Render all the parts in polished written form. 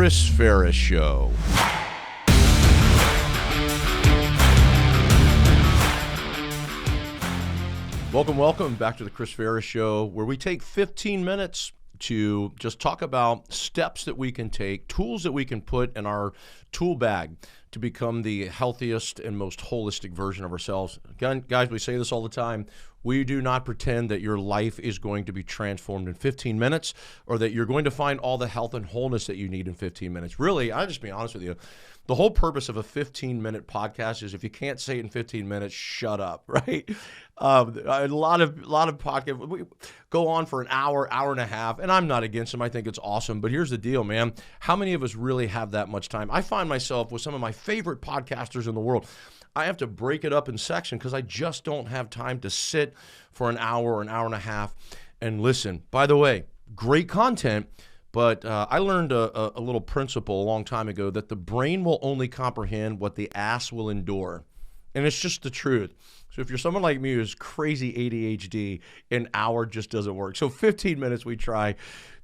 Chris Ferris Show. Welcome back to the Chris Ferris Show, where we take 15 minutes to just talk about steps that we can take, tools that we can put in our tool bag to become the healthiest and most holistic version of ourselves. Again, guys, we say this all the time. We do not pretend that your life is going to be transformed in 15 minutes or that you're going to find all the health and wholeness that you need in 15 minutes. Really, I'll just be honest with you. The whole purpose of a 15-minute podcast is if you can't say it in 15 minutes, shut up, right? A lot of podcasts we go on for an hour and a half, and I'm not against them. I think it's awesome. But here's the deal, man. How many of us really have that much time? I find myself with some of my favorite podcasters in the world. I have to break it up in sections because I just don't have time to sit for an hour or an hour and a half and listen. By the way, great content. But I learned a little principle a long time ago that the brain will only comprehend what the ass will endure. And it's just the truth. So if you're someone like me who's crazy ADHD, an hour just doesn't work. So 15 minutes we try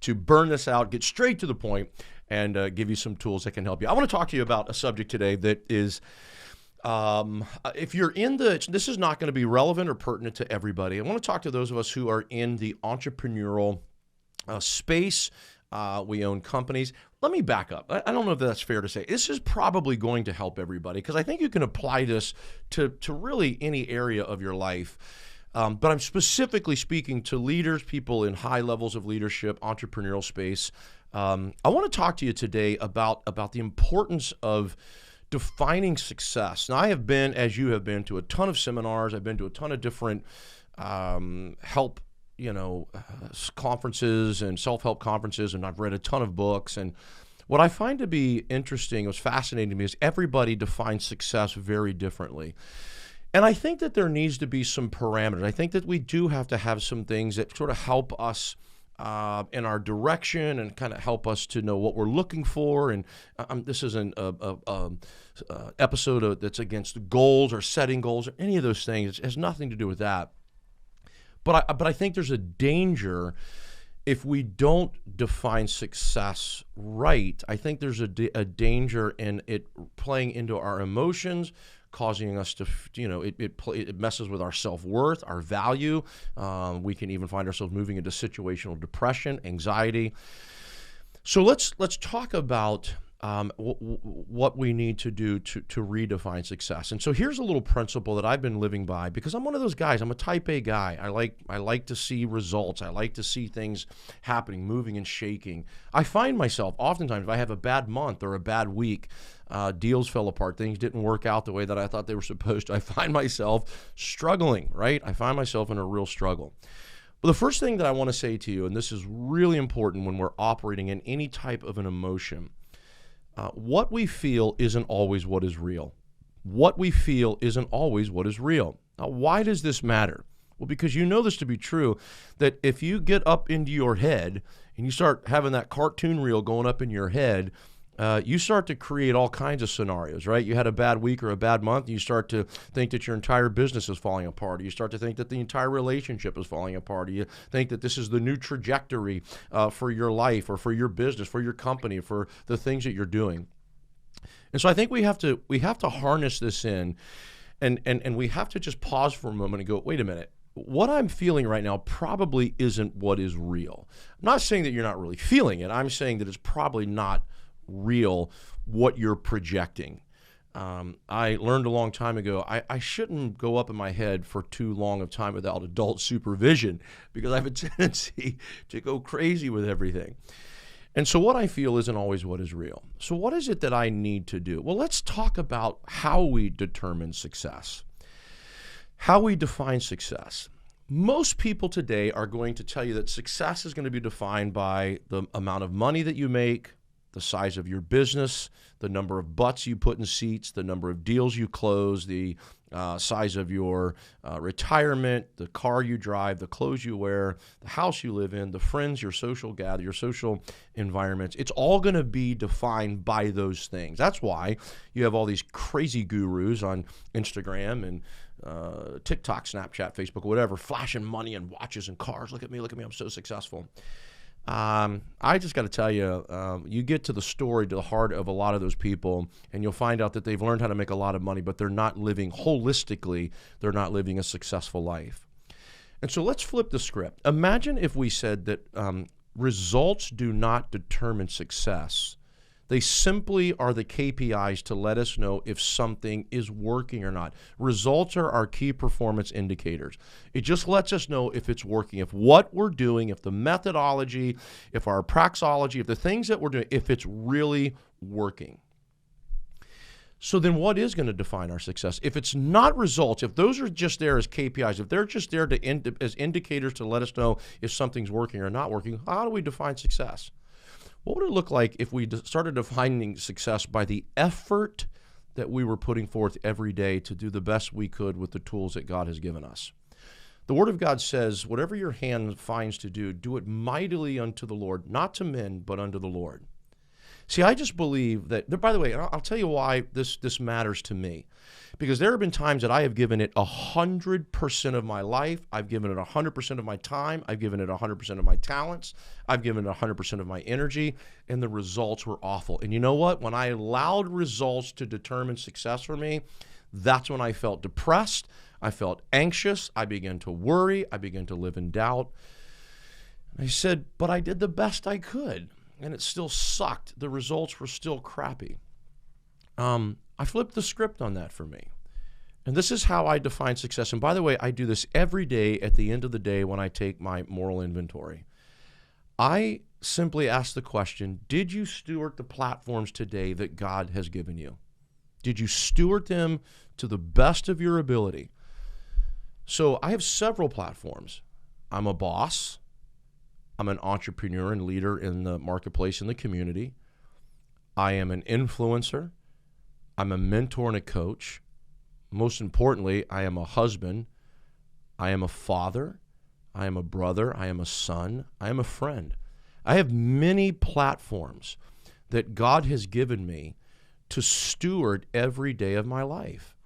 to burn this out, get straight to the point, and give you some tools that can help you. I want to talk to you about a subject today that is, if you're in this is not going to be relevant or pertinent to everybody. I want to talk to those of us who are in the entrepreneurial space. We own companies. Let me back up. I don't know if that's fair to say. This is probably going to help everybody because I think you can apply this to really any area of your life. But I'm specifically speaking to leaders, people in high levels of leadership, entrepreneurial space. I want to talk to you today about the importance of defining success. Now, I have been, as you have been, to a ton of seminars. I've been to a ton of different help conferences and self-help conferences, and I've read a ton of books. And what I find to be interesting, what's fascinating to me, is everybody defines success very differently. And I think that there needs to be some parameters. I think that we do have to have some things that sort of help us in our direction and kind of help us to know what we're looking for. And this isn't a episode that's against goals or setting goals or any of those things. It has nothing to do with that. But I think there's a danger if we don't define success right. I think there's a danger in it playing into our emotions, causing us to, it messes with our self-worth, our value. We can even find ourselves moving into situational depression, anxiety. So let's talk about what we need to do to redefine success. And so here's a little principle that I've been living by because I'm one of those guys. I'm a type A guy. I like to see results. I like to see things happening, moving and shaking. I find myself oftentimes if I have a bad month or a bad week, deals fell apart, things didn't work out the way that I thought they were supposed to, I find myself struggling, right? I find myself in a real struggle. But the first thing that I want to say to you, and this is really important when we're operating in any type of an emotion, what we feel isn't always what is real. What we feel isn't always what is real. Now, why does this matter? Well, because you know this to be true, that if you get up into your head and you start having that cartoon reel going up in your head, you start to create all kinds of scenarios, right? You had a bad week or a bad month, and you start to think that your entire business is falling apart. Or you start to think that the entire relationship is falling apart. Or you think that this is the new trajectory for your life or for your business, for your company, for the things that you're doing. And so I think we have to harness this in, and we have to just pause for a moment and go, wait a minute. What I'm feeling right now probably isn't what is real. I'm not saying that you're not really feeling it. I'm saying that it's probably not real what you're projecting. I learned a long time ago I shouldn't go up in my head for too long of time without adult supervision because I have a tendency to go crazy with everything. And so what I feel isn't always what is real. So what is it that I need to do? Well, let's talk about how we determine success, how we define success. Most people today are going to tell you that success is going to be defined by the amount of money that you make, the size of your business, the number of butts you put in seats, the number of deals you close, the size of your retirement, the car you drive, the clothes you wear, the house you live in, the friends, your social gather, your social environments. It's all going to be defined by those things. That's why you have all these crazy gurus on Instagram and TikTok, Snapchat, Facebook, whatever, flashing money and watches and cars. Look at me, I'm so successful. I just got to tell you, you get to the story, to the heart of a lot of those people, and you'll find out that they've learned how to make a lot of money, but they're not living holistically, they're not living a successful life. And so let's flip the script. Imagine if we said that results do not determine success. They simply are the KPIs to let us know if something is working or not. Results are our key performance indicators. It just lets us know if it's working, if what we're doing, if the methodology, if our praxeology, if the things that we're doing, if it's really working. So then what is going to define our success? If it's not results, if those are just there as KPIs, if they're just there as indicators to let us know if something's working or not working, how do we define success? What would it look like if we started defining success by the effort that we were putting forth every day to do the best we could with the tools that God has given us? The Word of God says, whatever your hand finds to do, do it mightily unto the Lord, not to men, but unto the Lord. See, I just believe that, by the way, I'll tell you why this matters to me. Because there have been times that I have given it 100% of my life. I've given it 100% of my time. I've given it 100% of my talents. I've given it 100% of my energy, and the results were awful. And you know what? When I allowed results to determine success for me, that's when I felt depressed. I felt anxious. I began to worry. I began to live in doubt. And I said, but I did the best I could, and it still sucked. The results were still crappy. I flipped the script on that for me. And this is how I define success. And by the way, I do this every day at the end of the day when I take my moral inventory. I simply ask the question, did you steward the platforms today that God has given you? Did you steward them to the best of your ability? So I have several platforms. I'm a boss. I'm an entrepreneur and leader in the marketplace and the community. I am an influencer. I'm a mentor and a coach. Most importantly, I am a husband. I am a father. I am a brother. I am a son. I am a friend. I have many platforms that God has given me to steward every day of my life.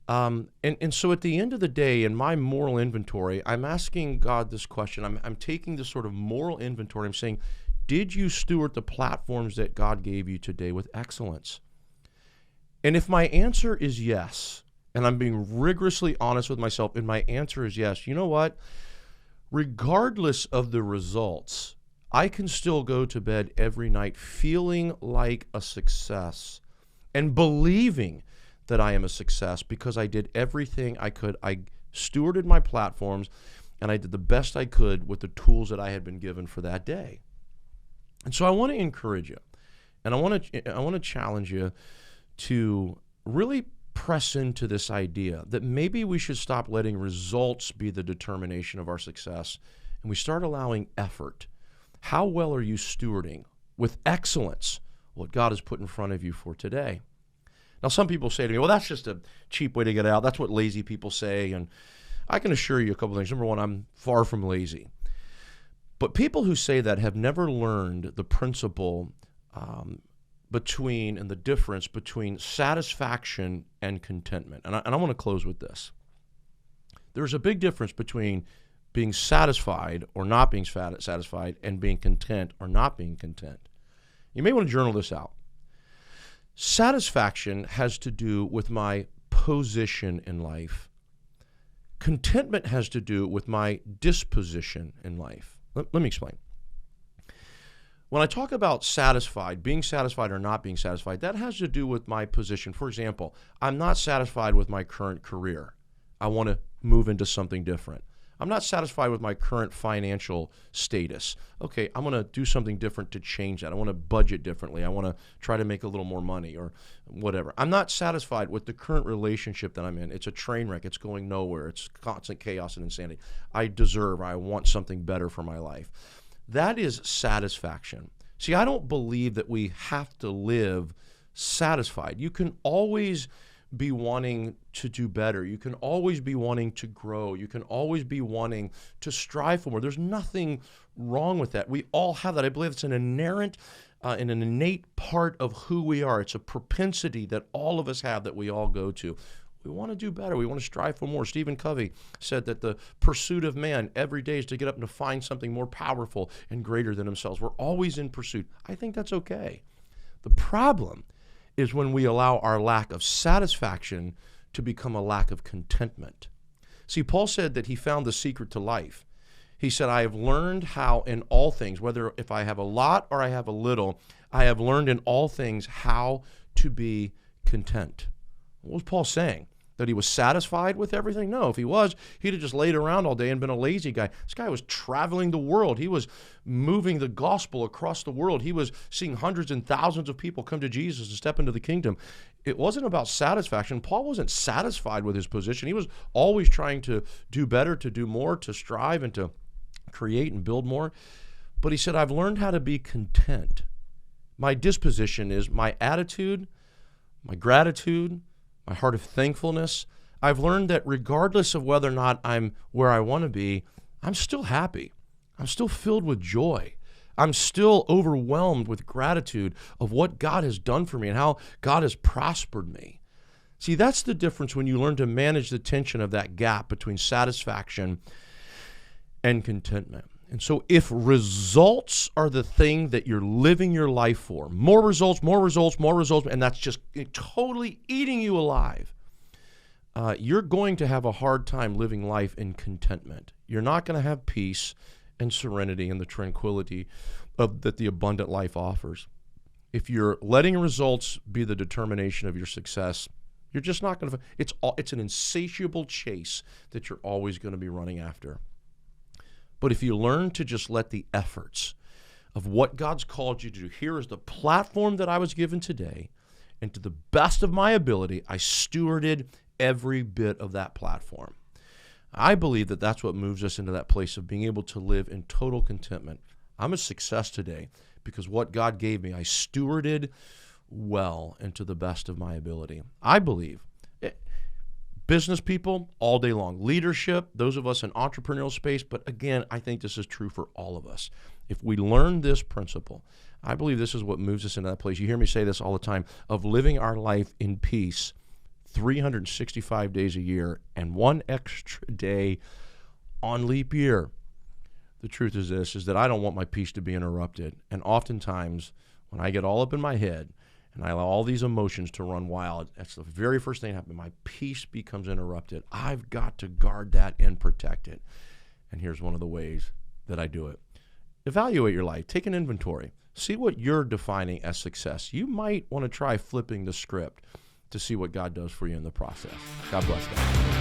And so at the end of the day, in my moral inventory, I'm asking God this question. I'm taking this sort of moral inventory. I'm saying, did you steward the platforms that God gave you today with excellence? And if my answer is yes, and I'm being rigorously honest with myself, and my answer is yes, you know what? Regardless of the results, I can still go to bed every night feeling like a success and believing that I am a success because I did everything I could. I stewarded my platforms, and I did the best I could with the tools that I had been given for that day. And so I want to encourage you, and I want to challenge you to really press into this idea that maybe we should stop letting results be the determination of our success, and we start allowing effort. How well are you stewarding with excellence what God has put in front of you for today? Now, some people say to me, well, that's just a cheap way to get out. That's what lazy people say. And I can assure you a couple things. Number one, I'm far from lazy. But people who say that have never learned the principle and the difference between satisfaction and contentment. And I want to close with this. There's a big difference between being satisfied or not being satisfied and being content or not being content. You may want to journal this out. Satisfaction has to do with my position in life. Contentment has to do with my disposition in life. Let me explain. When I talk about satisfied, being satisfied or not being satisfied, that has to do with my position. For example, I'm not satisfied with my current career. I want to move into something different. I'm not satisfied with my current financial status. Okay, I'm going to do something different to change that. I want to budget differently. I want to try to make a little more money or whatever. I'm not satisfied with the current relationship that I'm in. It's a train wreck. It's going nowhere. It's constant chaos and insanity. I want something better for my life. That is satisfaction. See, I don't believe that we have to live satisfied. You can always be wanting to do better. You can always be wanting to grow. You can always be wanting to strive for more. There's nothing wrong with that. We all have that. I believe it's an inherent and an innate part of who we are. It's a propensity that all of us have that we all go to. We want to do better. We want to strive for more. Stephen Covey said that the pursuit of man every day is to get up and to find something more powerful and greater than themselves. We're always in pursuit. I think that's okay. The problem is when we allow our lack of satisfaction to become a lack of contentment. See, Paul said that he found the secret to life. He said, I have learned how in all things, whether if I have a lot or I have a little, I have learned in all things how to be content. What was Paul saying? That he was satisfied with everything? No, if he was, he'd have just laid around all day and been a lazy guy. This guy was traveling the world. He was moving the gospel across the world. He was seeing hundreds and thousands of people come to Jesus and step into the kingdom. It wasn't about satisfaction. Paul wasn't satisfied with his position. He was always trying to do better, to do more, to strive and to create and build more. But he said, I've learned how to be content. My disposition is my attitude, my gratitude, my heart of thankfulness. I've learned that regardless of whether or not I'm where I want to be, I'm still happy. I'm still filled with joy. I'm still overwhelmed with gratitude of what God has done for me and how God has prospered me. See, that's the difference when you learn to manage the tension of that gap between satisfaction and contentment. And so if results are the thing that you're living your life for, more results, and that's just totally eating you alive, you're going to have a hard time living life in contentment. You're not going to have peace and serenity and the tranquility that the abundant life offers. If you're letting results be the determination of your success, you're just not going to. It's an insatiable chase that you're always going to be running after. But if you learn to just let the efforts of what God's called you to do, here is the platform that I was given today, and to the best of my ability, I stewarded every bit of that platform. I believe that that's what moves us into that place of being able to live in total contentment. I'm a success today because what God gave me, I stewarded well and to the best of my ability. I believe business people all day long, leadership, those of us in entrepreneurial space, but again, I think this is true for all of us. If we learn this principle, I believe this is what moves us into that place. You hear me say this all the time, of living our life in peace 365 days a year and one extra day on leap year. The truth is this, is that I don't want my peace to be interrupted. And oftentimes, when I get all up in my head, and I allow all these emotions to run wild, that's the very first thing that happens. My peace becomes interrupted. I've got to guard that and protect it. And here's one of the ways that I do it. Evaluate your life. Take an inventory. See what you're defining as success. You might want to try flipping the script to see what God does for you in the process. God bless you.